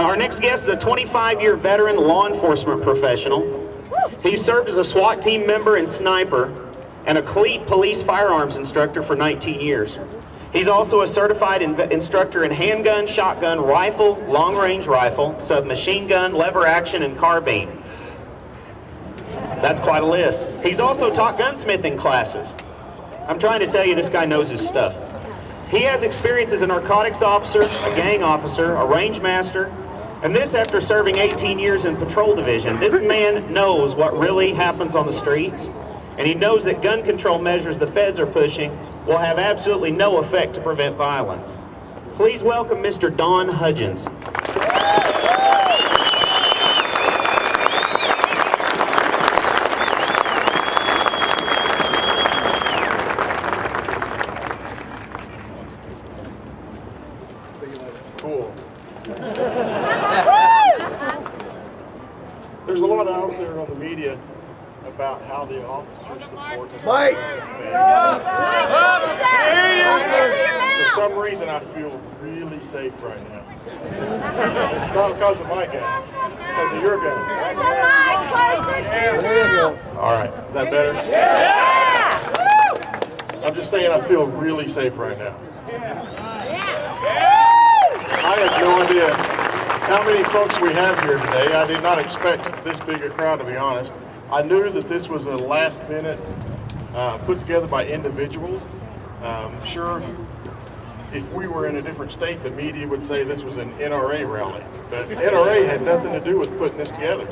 our next guest is a 25-year veteran law enforcement professional. He served as a SWAT team member and sniper and a police firearms instructor for 19 years. He's also a certified instructor in handgun, shotgun, rifle, long-range rifle, submachine gun, lever action, and carbine. That's quite a list. He's also taught gunsmithing classes. I'm trying to tell you, this guy knows his stuff. He has experience as a narcotics officer, a gang officer, a range master, and this after serving 18 years in patrol division. This man knows what really happens on the streets, and he knows that gun control measures the feds are pushing will have absolutely no effect to prevent violence. Please welcome Mr. Don Hudgins. Cool. There's a lot out there on the media about how the officers support the Mike! For some reason, I feel really safe right now. It's not because of my gun. It's because of your gun. All right. Is that better? Yeah! I'm just saying I feel really safe right now. I have no idea how many folks we have here today. I did not expect this big a crowd, to be honest. I knew that this was a last minute put together by individuals. Sure, if we were in a different state, the media would say this was an NRA rally. But NRA had nothing to do with putting this together.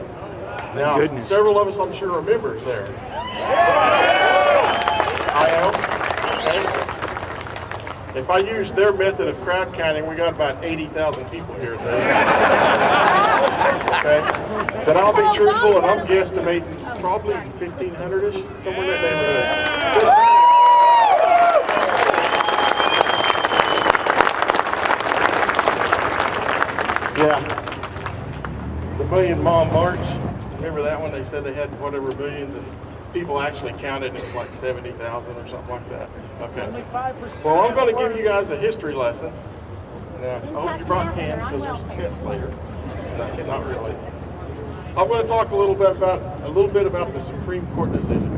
Now, several of us, I'm sure, are members there. I am. Okay. If I use their method of crowd counting, we got about 80,000 people here today. Okay? But I'll be truthful, and I'm guesstimating probably 1,500-ish, somewhere in that neighborhood. Yeah. The Million Mile March, remember that one? They said they had whatever millions, and people actually counted, and it was like 70,000 or something like that. Okay. Well, I'm going to give you guys a history lesson. Now, I hope you brought cans because there's a test later. No, not really. I'm going to talk a little bit about the Supreme Court decision.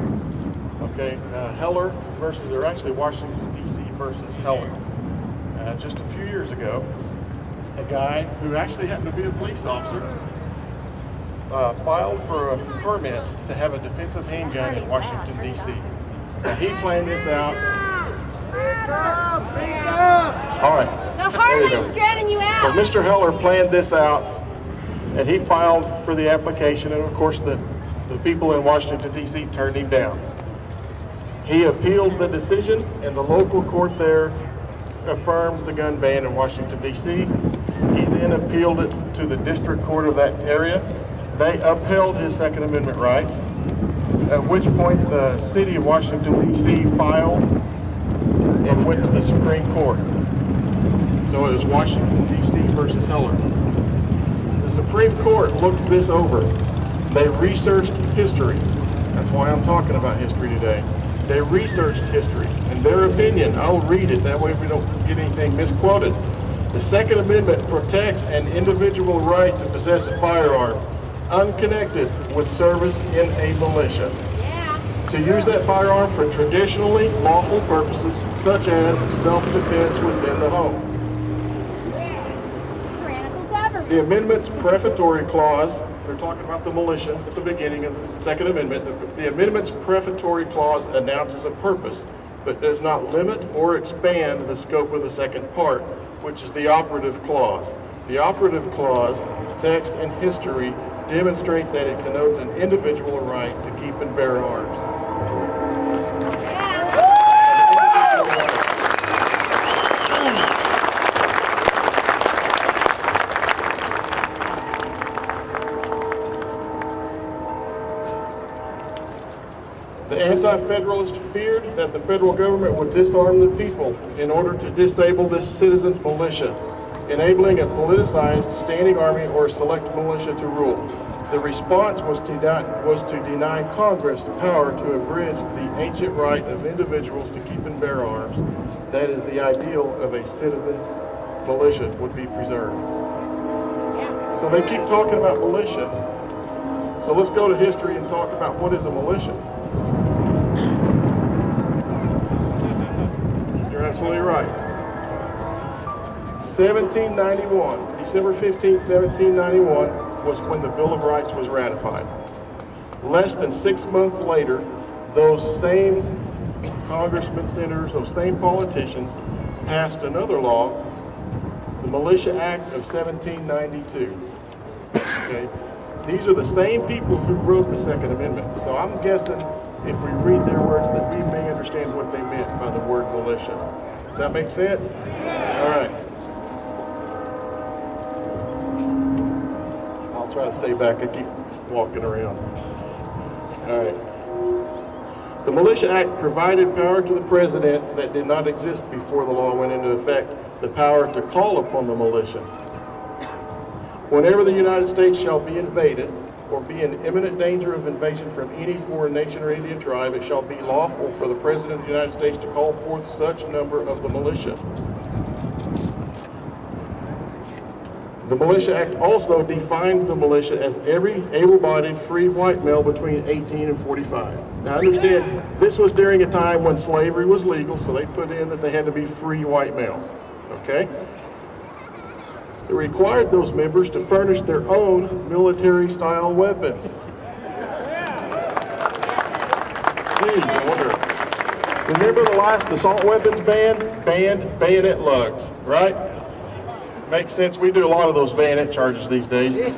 Okay, Heller versus, or actually Washington D.C. versus Heller. Just a few years ago, a guy who actually happened to be a police officer filed for a permit to have a defensive handgun in Washington, D.C. Now, he planned this out. All right. The Harley's drowning you out. Well, Mr. Heller planned this out, and he filed for the application, and of course the people in Washington, D.C. turned him down. He appealed the decision, and the local court there affirmed the gun ban in Washington, D.C. He then appealed it to the district court of that area. They upheld his Second Amendment rights, at which point the city of Washington, D.C. filed and went to the Supreme Court. So it was Washington, D.C. versus Heller. The Supreme Court looked this over. They researched history. That's why I'm talking about history today. They researched history. In their opinion, I'll read it, that way we don't get anything misquoted. The Second Amendment protects an individual right to possess a firearm, unconnected with service in a militia. To use that firearm for traditionally lawful purposes, such as self-defense within the home. The amendment's prefatory clause, they're talking about the militia at the beginning of the Second Amendment. The amendment's prefatory clause announces a purpose, but does not limit or expand the scope of the second part, which is the operative clause. The operative clause, text and history demonstrate that it connotes an individual right to keep and bear arms. The Anti-Federalists feared that the federal government would disarm the people in order to disable this citizens' militia, enabling a politicized standing army or select militia to rule. The response was to deny Congress the power to abridge the ancient right of individuals to keep and bear arms. That is, the ideal of a citizens' militia would be preserved. So they keep talking about militia. So let's go to history and talk about what is a militia. You're absolutely right. 1791, December 15th, 1791 was when the Bill of Rights was ratified. Less than 6 months later, those same congressmen, senators, those same politicians passed another law, the Militia Act of 1792. Okay? These are the same people who wrote the Second Amendment. So I'm guessing if we read their words that we may understand what they meant by the word militia. Does that make sense? All right. I'll try to stay back. I keep walking around. All right. The Militia Act provided power to the president that did not exist before the law went into effect, the power to call upon the militia. Whenever the United States shall be invaded or be in imminent danger of invasion from any foreign nation or Indian tribe, it shall be lawful for the President of the United States to call forth such number of the militia. The Militia Act also defined the militia as every able-bodied free white male between 18 and 45. Now understand, this was during a time when slavery was legal, so they put in that they had to be free white males, okay? It required those members to furnish their own military-style weapons. Geez, I wonder. Remember the last assault weapons ban? Banned bayonet lugs, right? Makes sense. We do a lot of those bayonet charges these days. Yeah,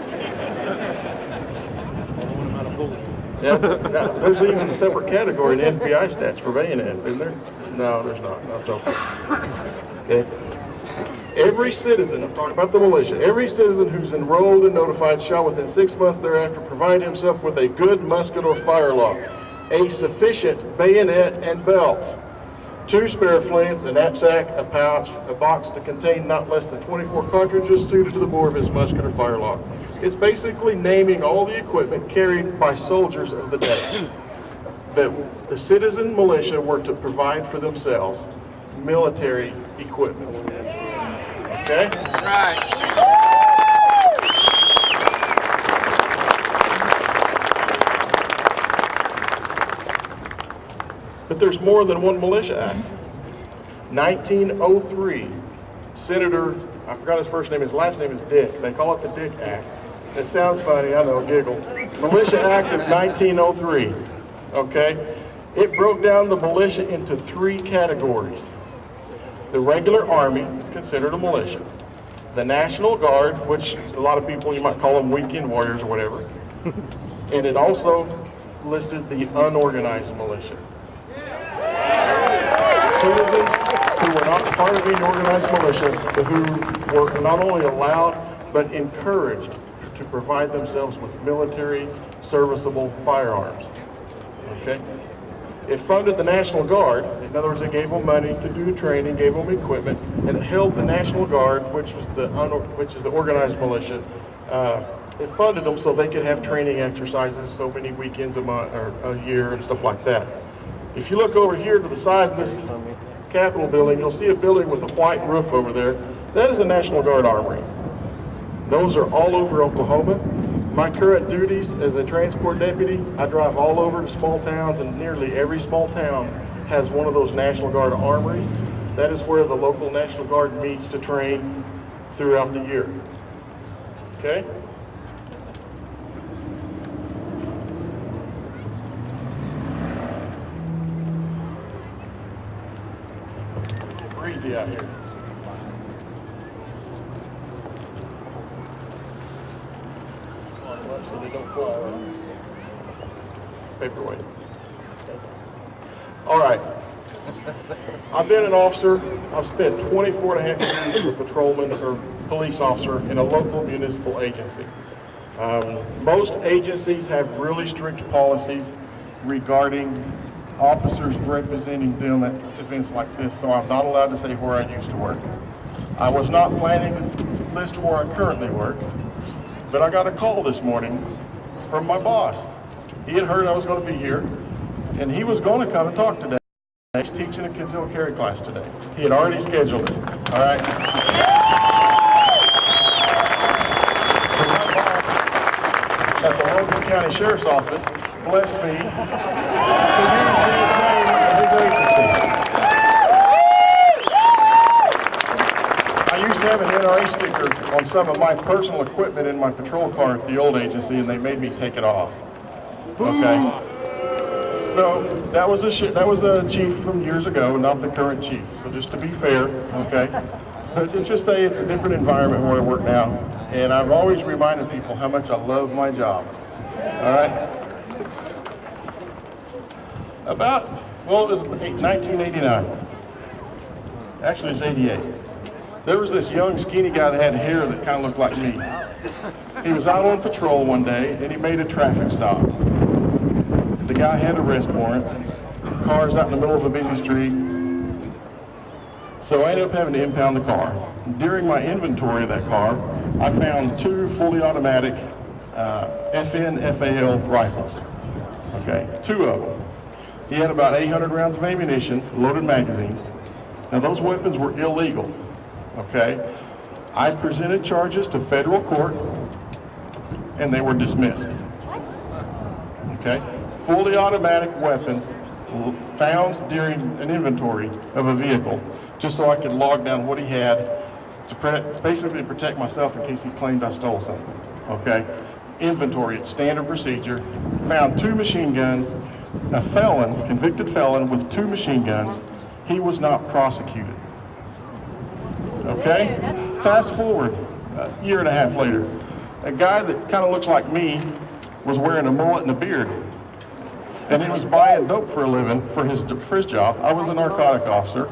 there's even a separate category in FBI stats for bayonets, isn't there? No, there's not. I'm joking. Okay. Every citizen, I'm talking about the militia, every citizen who's enrolled and notified shall within 6 months thereafter provide himself with a good musket or firelock, a sufficient bayonet and belt, 2 spare flints, a knapsack, a pouch, a box to contain not less than 24 cartridges suited to the bore of his musket or firelock. It's basically naming all the equipment carried by soldiers of the day that the citizen militia were to provide for themselves, military equipment. Okay? Right. But there's more than one militia act. 1903, Senator, I forgot his first name, his last name is Dick. They call it the Dick Act. It sounds funny, I know, giggle. Militia Act of 1903, okay? It broke down the militia into 3 categories. The regular army is considered a militia. The National Guard, which a lot of people, you might call them weekend warriors or whatever. And it also listed the unorganized militia. Citizens who were not part of any organized militia, but who were not only allowed, but encouraged to provide themselves with military serviceable firearms. Okay? It funded the National Guard. In other words, it gave them money to do training, gave them equipment, and it held the National Guard, which is the organized militia. It funded them so they could have training exercises, so many weekends a month or a year, and stuff like that. If you look over here to the side of this Capitol building, you'll see a building with a white roof over there. That is a National Guard armory. Those are all over Oklahoma. My current duties as a transport deputy, I drive all over to small towns, and nearly every small town has one of those National Guard armories. That is where the local National Guard meets to train throughout the year. Okay? It's breezy out here. So they don't fall. Paperweight. All right. I've been an officer. I've spent 24 and a half years as a patrolman or police officer in a local municipal agency. Most agencies have really strict policies regarding officers representing them at events like this, so I'm not allowed to say where I used to work. I was not planning to list where I currently work, but I got a call this morning from my boss. He had heard I was going to be here, and he was going to come and talk today. He's teaching a concealed carry class today. He had already scheduled it, all right? County Sheriff's Office blessed me to use his name and his agency. I used to have an NRA sticker on some of my personal equipment in my patrol car at the old agency, and they made me take it off. Okay. So that was a chief from years ago, not the current chief. So just to be fair, okay. But just say it's a different environment where I work now, and I've always reminded people how much I love my job. All right. It was 1989. Actually, it's 88. There was this young, skinny guy that had hair that kind of looked like me. He was out on patrol one day, and he made a traffic stop. The guy had arrest warrants. Car's out in the middle of a busy street. So I ended up having to impound the car. During my inventory of that car, I found 2 fully automatic FN FAL rifles. Okay, 2 of them. He had about 800 rounds of ammunition, loaded magazines. Now those weapons were illegal. Okay, I presented charges to federal court, and they were dismissed. Okay, fully automatic weapons found during an inventory of a vehicle, just so I could log down what he had to basically protect myself in case he claimed I stole something. Okay, inventory, it's standard procedure. Found 2 machine guns, a felon, convicted felon with 2 machine guns. He was not prosecuted. Okay, fast forward a year and a half later, a guy that kind of looks like me was wearing a mullet and a beard, and he was buying dope for a living for his job. I was a narcotic officer.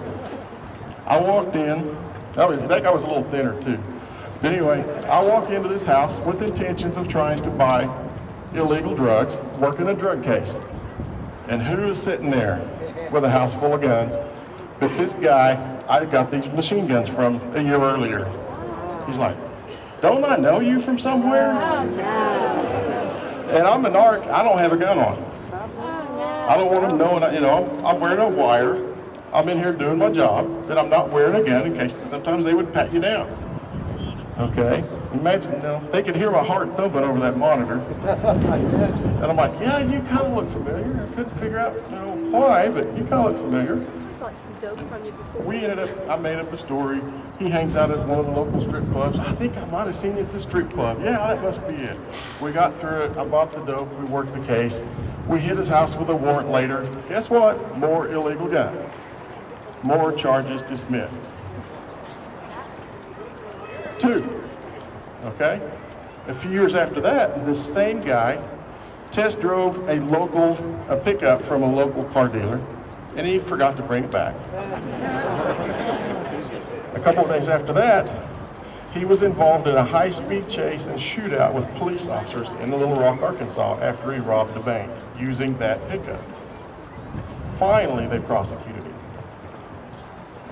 I walked in. That guy was a little thinner too. But anyway, I walk into this house with intentions of trying to buy illegal drugs, working a drug case. And who is sitting there with a house full of guns? But this guy I got these machine guns from a year earlier. He's like, "Don't I know you from somewhere?" Oh, no. And I'm a narc. I don't have a gun on. I don't want them knowing. I'm wearing a wire. I'm in here doing my job, but I'm not wearing a gun in case sometimes they would pat you down. Okay. Imagine, they could hear my heart thumping over that monitor. And I'm like, "Yeah, you kind of look familiar." I couldn't figure out, why, but you kind of look familiar. I made up a story. He hangs out at one of the local strip clubs. I think I might have seen you at the strip club. Yeah, that must be it. We got through it. I bought the dope. We worked the case. We hit his house with a warrant later. Guess what? More illegal guns. More charges dismissed. 2. Okay? A few years after that, this same guy test drove a pickup from a local car dealer, and he forgot to bring it back. A couple of days after that, he was involved in a high-speed chase and shootout with police officers in Little Rock, Arkansas, after he robbed a bank using that pickup. Finally, they prosecuted him.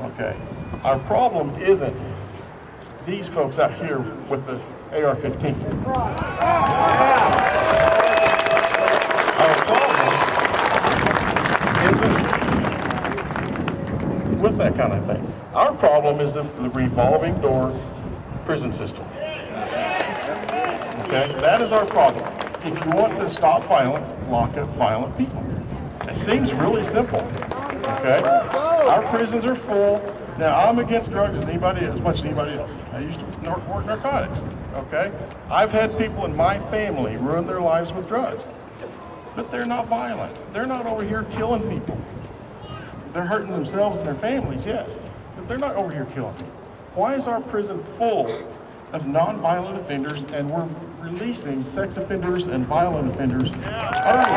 Okay. Our problem isn't these folks out here with the AR-15. Our problem isn't with that kind of thing. Our problem is the revolving door prison system. Okay, that is our problem. If you want to stop violence, lock up violent people. It seems really simple. Okay, our prisons are full. Now I'm against drugs as much as anybody else. I used to work narcotics. Okay, I've had people in my family ruin their lives with drugs, but they're not violent. They're not over here killing people. They're hurting themselves and their families, yes, but they're not over here killing people. Why is our prison full of non-violent offenders and we're releasing sex offenders and violent offenders early?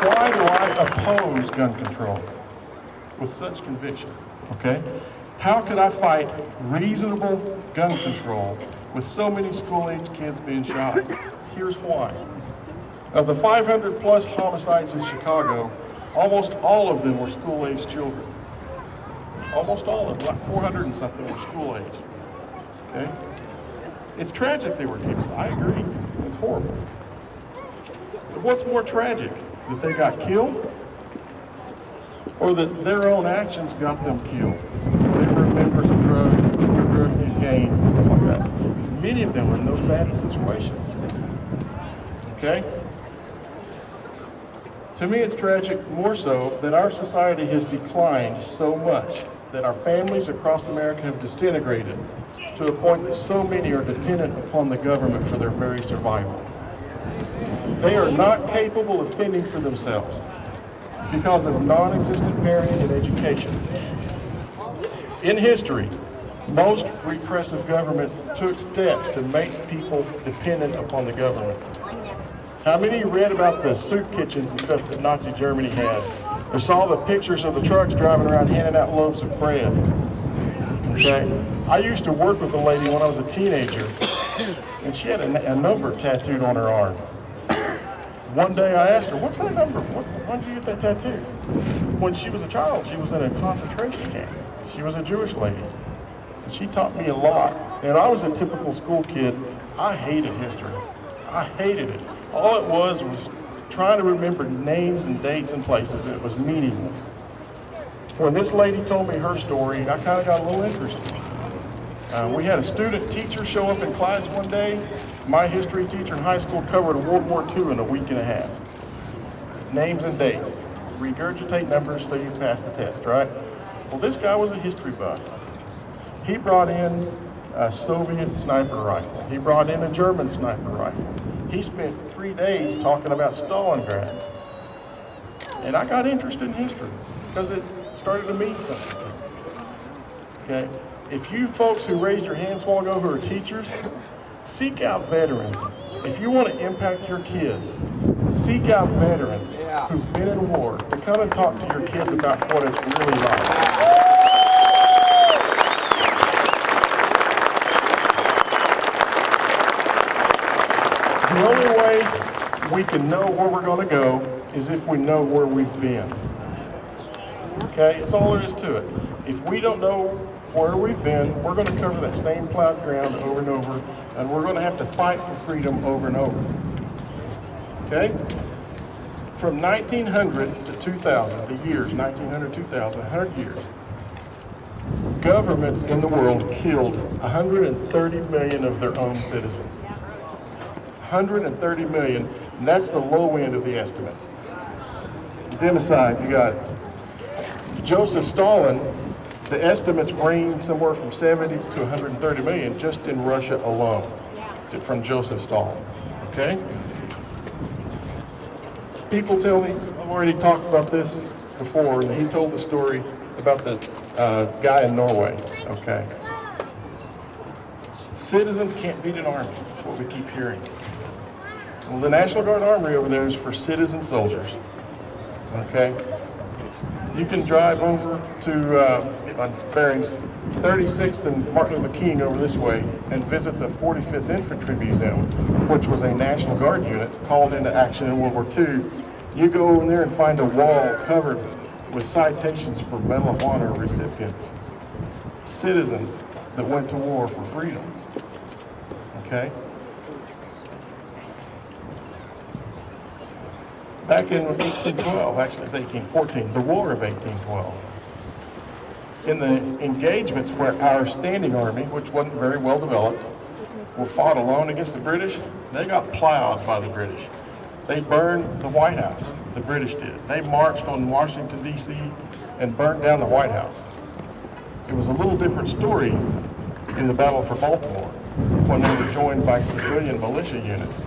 Why do I oppose gun control with such conviction? Okay? How could I fight reasonable gun control with so many school-age kids being shot? Here's why. Of the 500 plus homicides in Chicago, almost all of them were school-age children. Almost all of them, like 400 and something, were school-age. Okay? It's tragic they were killed. I agree. It's horrible. But what's more tragic? That they got killed, or that their own actions got them killed? They were members of drugs, many of them were in those bad situations. Okay? To me, it's tragic more so that our society has declined so much that our families across America have disintegrated to a point that so many are dependent upon the government for their very survival. They are not capable of fending for themselves because of non-existent parenting and education. In history, most repressive governments took steps to make people dependent upon the government. How many read about the soup kitchens and stuff that Nazi Germany had? Or saw the pictures of the trucks driving around handing out loaves of bread? Okay? I used to work with a lady when I was a teenager, and she had a number tattooed on her arm. One day I asked her, what's that number? When did you get that tattoo? When she was a child, she was in a concentration camp. She was a Jewish lady. And she taught me a lot. And I was a typical school kid. I hated history. I hated it. All it was trying to remember names and dates and places, and it was meaningless. When this lady told me her story, I kind of got a little interested. We had a student teacher show up in class one day. My history teacher in high school covered World War II in a week and a half. Names and dates. Regurgitate numbers so you pass the test, right? Well, this guy was a history buff. He brought in a Soviet sniper rifle. He brought in a German sniper rifle. He spent 3 days talking about Stalingrad. And I got interested in history because it started to mean something. Okay? If you folks who raised your hands a while ago who are teachers, seek out veterans. If you want to impact your kids, seek out veterans who've been in war to come and talk to your kids about what it's really like. The only way we can know where we're going to go is if we know where we've been. Okay, that's all there is to it. If we don't know where we've been, we're going to cover that same plowed ground over and over, and we're going to have to fight for freedom over and over. Okay? From 1900 to 2000, the years 1900, 2000, 100 years, governments in the world killed 130 million of their own citizens. 130 million, and that's the low end of the estimates. Democide, you got it. Joseph Stalin, the estimates range somewhere from 70 to 130 million just in Russia alone, from Joseph Stalin, okay? People tell me, I've already talked about this before, and he told the story about the guy in Norway, okay? Citizens can't beat an army, that's what we keep hearing. Well, the National Guard Armory over there is for citizen soldiers, okay? You can drive over to, get my bearings, 36th and Martin Luther King over this way and visit the 45th Infantry Museum, which was a National Guard unit called into action in World War II. You go over there and find a wall covered with citations for Medal of Honor recipients, citizens that went to war for freedom, okay? Back in 1812, actually it's 1814, the War of 1812. In the engagements where our standing army, which wasn't very well developed, were fought alone against the British, they got plowed by the British. They burned the White House, the British did. They marched on Washington, D.C. and burned down the White House. It was a little different story in the Battle for Baltimore when they were joined by civilian militia units.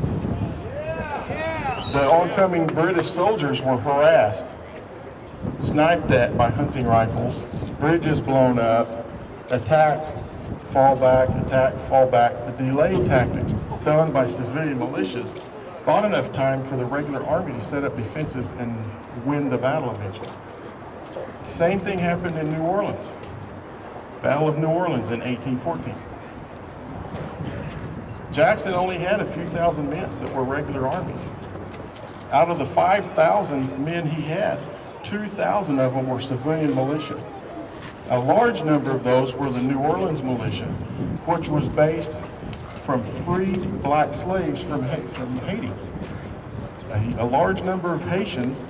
The oncoming British soldiers were harassed, sniped at by hunting rifles, bridges blown up, attacked, fall back, attack, fall back. The delay tactics done by civilian militias bought enough time for the regular army to set up defenses and win the battle eventually. Same thing happened in New Orleans. Battle of New Orleans in 1814. Jackson only had a few thousand men that were regular army. Out of the 5,000 men he had, 2,000 of them were civilian militia. A large number of those were the New Orleans militia, which was based from freed black slaves from Haiti. A large number of Haitians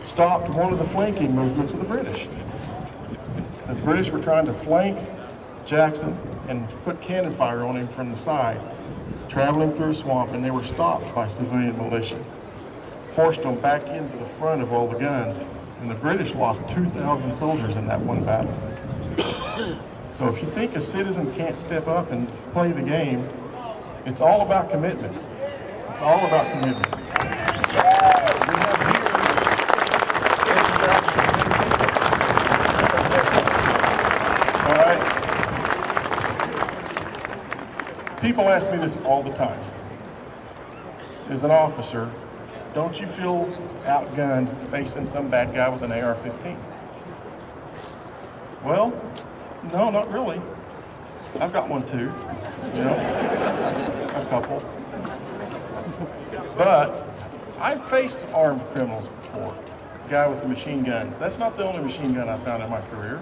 stopped one of the flanking movements of the British. The British were trying to flank Jackson and put cannon fire on him from the side, traveling through a swamp, and they were stopped by civilian militia. Forced them back into the front of all the guns, and the British lost 2,000 soldiers in that one battle. So if you think a citizen can't step up and play the game, it's all about commitment. It's all about commitment. We have here, all right? People ask me this all the time. As an officer, don't you feel outgunned facing some bad guy with an AR-15? Well, no, not really. I've got one too, you know, a couple. But I've faced armed criminals before, a guy with the machine guns. That's not the only machine gun I found in my career.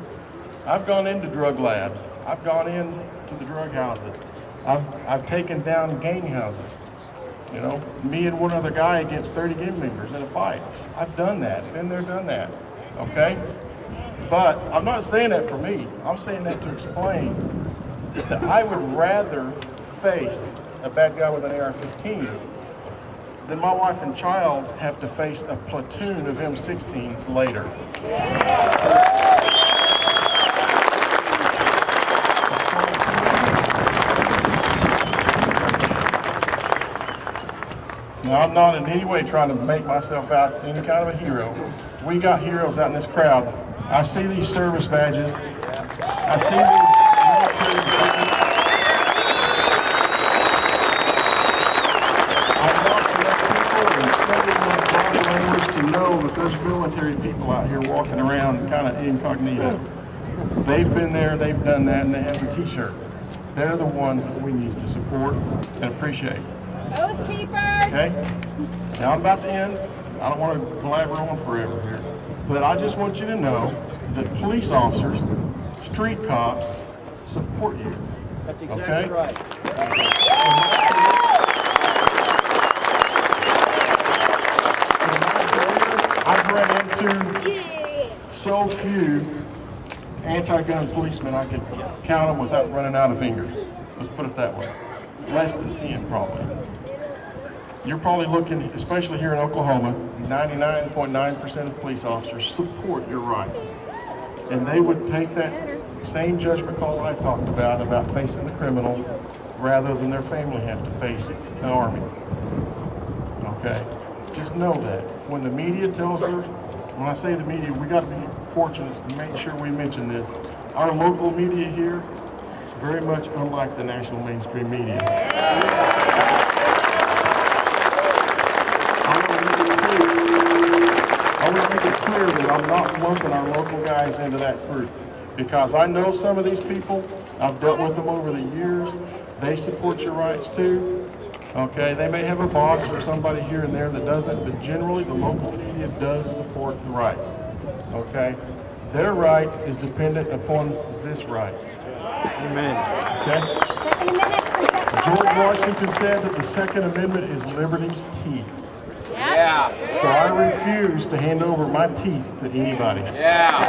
I've gone into drug labs. I've gone into the drug houses. I've taken down gang houses. You know, me and one other guy against 30 gang members in a fight. I've done that, been there, done that, okay? But I'm not saying that for me. I'm saying that to explain that I would rather face a bad guy with an AR-15 than my wife and child have to face a platoon of M16s later. Now, I'm not in any way trying to make myself out any kind of a hero. We got heroes out in this crowd. I see these service badges. I see these military insignias. I want to let people and study my body language to know that there's military people out here walking around kind of incognito. They've been there, they've done that, and they have a t-shirt. They're the ones that we need to support and appreciate. Oath keepers! Okay? Now I'm about to end. I don't want to blabber on forever here. But I just want you to know that police officers, street cops, support you. That's exactly right. I've run into so few anti-gun policemen, I could count them without running out of fingers. Let's put it that way. Less than 10 probably. You're probably looking, especially here in Oklahoma, 99.9% of police officers support your rights. And they would take that same judgment call I talked about facing the criminal, rather than their family have to face the Army. Okay? Just know that. When the media tells us, when I say the media, we got to be fortunate to make sure we mention this. Our local media here, very much unlike the national mainstream media. I want to make it clear that I'm not lumping our local guys into that group, because I know some of these people. I've dealt with them over the years. They support your rights too. Okay, they may have a boss or somebody here and there that doesn't, but generally the local media does support the rights. Okay, their right is dependent upon this right. Amen. Okay. George Washington said that the Second Amendment is liberty's teeth. Yeah. So I refuse to hand over my teeth to anybody. Yeah.